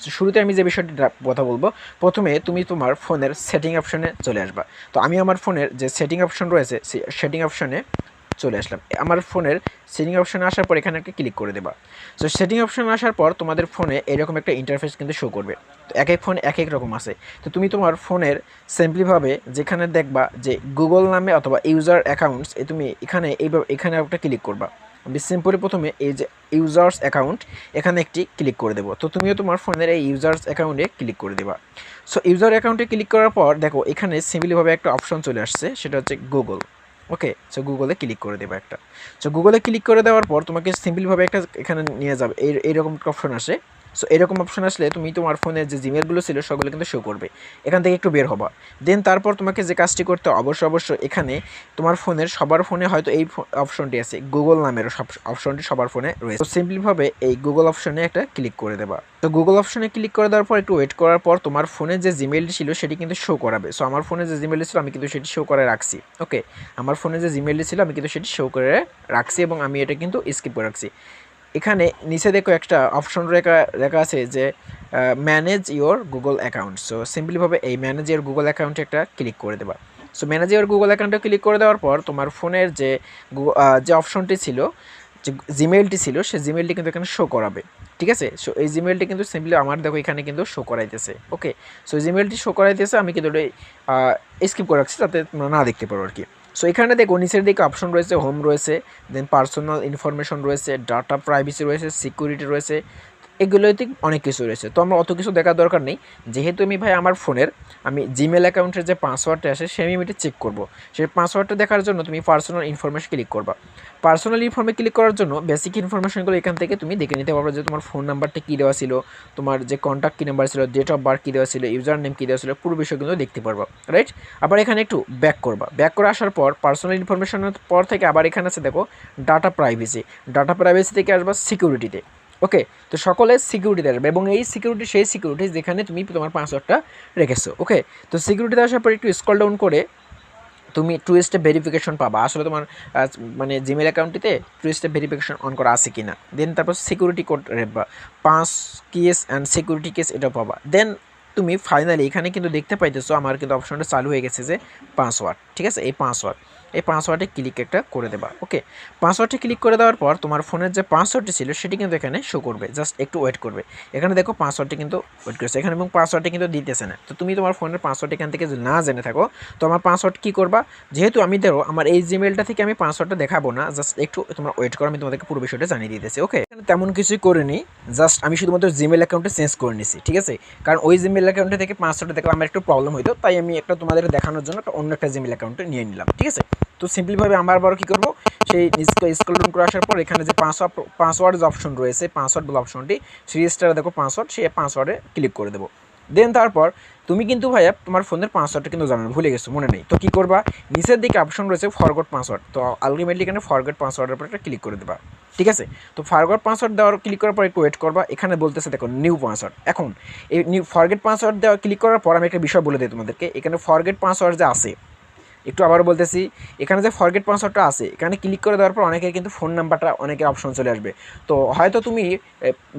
So শুরুতে আমি যে বিষয়টি কথা বলবো, প্রথমে তুমি তোমার ফোনের সেটিং অপশনে চলে আসবা। তো আমি আমার ফোনের যে সেটিং অপশন রয়েছে সেই সেটিং অপশনে চলে আসলাম। আমার ফোনের সেটিং অপশনে আসার পর এখানে একটা ক্লিক করে দেবা। সো সেটিং অপশনে আসার পর তোমাদের ফোনে এরকম একটা ইন্টারফেস কিন্তু শো করবে। তো এক এক ফোন এক এক রকম আছে। তো তুমি তোমার ফোনের সিম্পলিভাবে যেখানে দেখবা যে গুগল নামে অথবা ইউজার অ্যাকাউন্টস, তুমি এখানে এইভাবে এখানে একটা ক্লিক করবা। আমি সিম্পলি প্রথমে এই যে ইউজার্স অ্যাকাউন্ট এখানে একটি ক্লিক করে দেবো। তো তুমিও তোমার ফোনের এই ইউজার্স অ্যাকাউন্টে ক্লিক করে দেবা। সো ইউজার অ্যাকাউন্টে ক্লিক করার পর দেখো এখানে সিম্পলিভাবে একটা অপশন চলে আসছে, সেটা হচ্ছে গুগল। ওকে, সো গুগলে ক্লিক করে দেবো একটা। সো গুগলে ক্লিক করে দেওয়ার পর তোমাকে সিম্পলভাবে একটা এখানে নিয়ে যাবে, এইরকম একটা অপশন আসে। সো এরকম অপশন আসলে তুমি তোমার ফোনের যে জিমেলগুলো ছিল সেগুলো কিন্তু শো করবে। এখান থেকে একটু বের হবা। দেন তারপর তোমাকে যে কাজটি করতে অবশ্যই এখানে তোমার ফোনের সবার ফোনে হয়তো এই অপশনটি আছে, গুগল নামের সব অপশনটি সবার ফোনে রয়েছে। তো সিম্পলিভাবে এই গুগল অপশনে একটা ক্লিক করে দেবা। তো গুগল অপশনে ক্লিক করে দেওয়ার পর একটু ওয়েট করার পর তোমার ফোনে যে জিমেলটি ছিল সেটি কিন্তু শো করাবে। সো আমার ফোনে যে জিমেলটি ছিল আমি কিন্তু সেটি শো করে রাখছি। ওকে, আমার ফোনে যে জিমেলটি ছিল আমি কিন্তু সেটি শো করে রাখছি এবং আমি এটা কিন্তু স্কিপ করে রাখছি। এখানে নিচে দেখো একটা অপশন লেখা আছে যে manage your Google account. So সিম্পলিভাবে এই ম্যানেজ ইওর গুগল অ্যাকাউন্টে একটা ক্লিক করে দেবা। সো ম্যানেজ ইওর গুগল অ্যাকাউন্টে ক্লিক করে দেওয়ার পর তোমার ফোনের যে অপশনটি ছিল, যে জিমেলটি ছিল, সেই জিমেলটি কিন্তু এখানে শো করাবে। ঠিক আছে, সো এই জিমেলটি কিন্তু সিম্পলি আমার দেখো এখানে কিন্তু শো করাইতেছে। ওকে, সো জিমেলটি শো করাইতেছে, আমি কিন্তু ওটা স্কিপ করে রাখছি যাতে তোমরা না দেখতে পারো আর কি। সো এখানে দেখো নিচের দিকে অপশন রয়েছে, হোম রয়েছে, দেন পার্সোনাল ইনফরমেশন রয়েছে, ডাটা প্রাইভেসি রয়েছে, সিকিউরিটি রয়েছে, এগুলোতে অনেক কিছু রয়েছে। তো আমার অত কিছু দেখার দরকার নেই, যেহেতু আমি ভাই আমার ফোনের আমি জিমেল অ্যাকাউন্টের যে পাসওয়ার্ডটা আসে সেই আমি এটা চেক করবো। সেই পাসওয়ার্ডটা দেখার জন্য তুমি পার্সোনাল ইনফরমেশন ক্লিক করবা। পার্সোনাল ইনফরমেশন ক্লিক করার জন্য বেসিক ইনফরমেশনগুলো এখান থেকে তুমি দেখে নিতে পারবে, যে তোমার ফোন নাম্বারটা কী দেওয়া ছিল, তোমার যে কন্ট্যাক্ট কী নাম্বার ছিল, ডেট অফ বার্থ কী দেওয়া ছিল, ইউজার নেম কী দেওয়া ছিল, পুরো বিষয়গুলো দেখতে পারবা। রাইট, আবার এখানে একটু ব্যাক করবা। ব্যাক করে আসার পর পার্সোনাল ইনফরমেশনের পর থেকে আবার এখানে আছে দেখো ডাটা প্রাইভেসি। ডাটা প্রাইভেসি থেকে আসবা সিকিউরিটিতে। ওকে, তো সকলে সিকিউরিটিতে আসবে এবং এই সিকিউরিটি সেই সিকিউরিটি যেখানে তুমি তোমার পাসওয়ার্ডটা রেখেছো। ওকে, তো সিকিউরিটিতে আসার পর একটু স্ক্রল ডাউন করে তুমি টু স্টেপ ভেরিফিকেশন পাবা। আসলে তোমার মানে জিমেল অ্যাকাউন্টটিতে টু স্টেপ ভেরিফিকেশন অন করা আছে কি না। দেন তারপর সিকিউরিটি কোড রাখবা, 5 কেস অ্যান্ড সিকিউরিটি কেস এটা পাবা। দেন তুমি ফাইনালি এখানে কিন্তু দেখতে পাইতেছো আমার কিন্তু অপশনটা চালু হয়ে গেছে যে পাসওয়ার্ড। ঠিক আছে, এই পাসওয়ার্ডে ক্লিক একটা করে দেবা। ওকে, পাসওয়ার্ডে ক্লিক করে দেওয়ার পর তোমার ফোনের যে পাসওয়ার্ডটি ছিল সেটি কিন্তু এখানে শো করবে। জাস্ট একটু ওয়েট করবে। এখানে দেখো পাসওয়ার্ডটি কিন্তু ওয়েট করেছে এখানে এবং পাসওয়ার্ডটি কিন্তু দিতেছে না। তো তুমি তোমার ফোনের পাসওয়ার্ড এখান থেকে যদি না জেনে থাকো, তো আমার পাসওয়ার্ড কী করবা, যেহেতু আমি ধরো আমার এই জিমেলটা থেকে আমি পাসওয়ার্ডটা দেখাবো না, জাস্ট একটু তোমরা ওয়েট করো, আমি তোমাদেরকে পুরো বিষয়টা জানিয়ে দিতেছি। ওকে, এখানে তেমন কিছুই করিনি, জাস্ট আমি শুধুমাত্র জিমেল অ্যাকাউন্টে চেঞ্জ করে নিছি। ঠিক আছে, কারণ ওই জিমেল অ্যাকাউন্টে থেকে পাসওয়ার্ডটা দেখলে আমার একটু প্রবলেম হইতো, তাই আমি একটা তোমাদের দেখানোর জন্য একটা অন্য একটা জিমেল অ্যাকাউন্টে নিয়ে নিলাম। ঠিক আছে, তো সিম্পলিভাবে আমার আবার কী করবো, সেই স্ক্রল ডাউন করে আসার পর এখানে যে পাসওয়ার্ড যে অপশন রয়েছে, পাসওয়ার্ড বলে অপশনটি, থ্রি স্টার দেখো পাসওয়ার্ড, সেই পাসওয়ার্ডে ক্লিক করে দেবো। দেন তারপর তুমি কিন্তু ভাইয়া তোমার ফোনের পাসওয়ার্ডটা কিন্তু জানো ভুলে গেছো, মনে নেই, তো কী করবা, নিচের দিকে অপশন রয়েছে ফরগট পাসওয়ার্ড। তো আলটিমেটলি এখানে ফরগট পাসওয়ার্ডের উপর একটা ক্লিক করে দেবা। ঠিক আছে, তো ফরগট পাসওয়ার্ড দেওয়ার ক্লিক করার পর একটু ওয়েট করবা। এখানে বলতেছে দেখো নিউ পাসওয়ার্ড। এখন এই নিউ ফরগেট পাসওয়ার্ড দেওয়া ক্লিক করার পর আমি একটা বিষয় বলে দিই তোমাদেরকে, এখানে ফরগেট পাসওয়ার্ড যে আছে, একটু আবারও বলতেছি, এখানে যে ফরগেট পাসওয়ার্ডটা আছে এখানে ক্লিক করে দেওয়ার পর অনেকের কিন্তু ফোন নাম্বারটা অনেকের অপশন চলে আসবে। তো হয়তো তুমি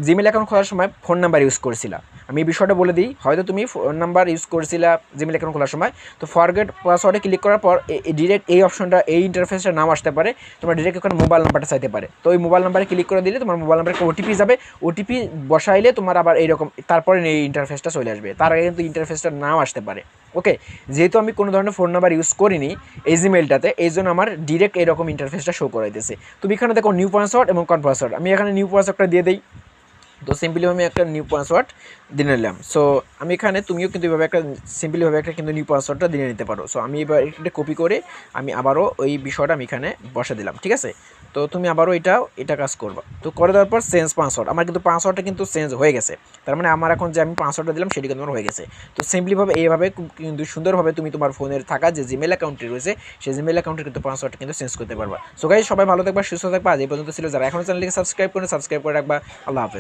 জিমেল অ্যাকাউন্ট খোলার সময় ফোন নাম্বার ইউজ করছিলা, আমি এই বিষয়টা বলে দিই, হয়তো তুমি ফোন নাম্বার ইউজ করছিলা জিমেল অ্যাকাউন্ট খোলার সময়, তো ফরগেট পাসওয়ার্ডে ক্লিক করার পর ডিরেক্ট এই অপশনটা, এই ইন্টারফেসটা নাও আসতে পারে, তোমার ডিরেক্ট এখানে মোবাইল নাম্বারটা চাইতে পারে। তো এই মোবাইল নাম্বারে ক্লিক করে দিলে তোমার মোবাইল নাম্বারে একটা ওটিপি যাবে, ওটিপি বসাইলে তোমার আবার এইরকম তারপরে এই ইন্টারফেসটা চলে আসবে, তার আগে কিন্তু ইন্টারফেসটা নাও আসতে পারে। ওকে, যেহেতু আমি কোনো ধরনের ফোন নাম্বার ইউজ করিনি এই জিমেলটাতে, এই জন্য আমার ডিরেক্ট এরকম ইন্টারফেসটা শো করাইতেছে। তুমি এখানে দেখো নিউ পাসওয়ার্ড এবং কন পাসওয়ার্ড, আমি এখানে নিউ পাসওয়ার্ডটা দিয়ে দিই। তো সিম্পলি আমি একটা নিউ পাসওয়ার্ড দিয়ে নিলাম। সো আমি এখানে তুমিও কিন্তু এভাবে একটা সিম্পলিভাবে একটা কিন্তু নিউ পাসওয়ার্ডটা দিয়ে নিতে পারো। সো আমি এবার এটা কপি করে আমি আবারও ওই বিষয়টা আমি এখানে বসে দিলাম। ঠিক আছে, তো তুমি আবারও এটা কাজ করবা। তো করে দেওয়ার পর চেঞ্জ পাসওয়ার্ড, আমার কিন্তু পাসওয়ার্ডটা কিন্তু চেঞ্জ হয়ে গেছে, তার মানে আমার এখন যে আমি পাসওয়ার্ডটা দিলাম সেটি কিন্তু আমার হয়ে গেছে। তো সিম্পলিভাবে এইভাবে কিন্তু সুন্দরভাবে তুমি তোমার ফোনের থাকা যে জিমেল অ্যাকাউন্টটি রয়েছে সেই জিমেল অ্যাকাউন্টের কিন্তু পাসওয়ার্ডটা কিন্তু চেঞ্জ করতে পারবা। সো গাইস, সবাই ভালো থাকবা, সুস্থ থাকবা। আজ এই পর্যন্ত ছিল, যারা এখনও চ্যানেলটিকে সাবস্ক্রাইব করে রাখবা। আল্লাহ হাফেজ।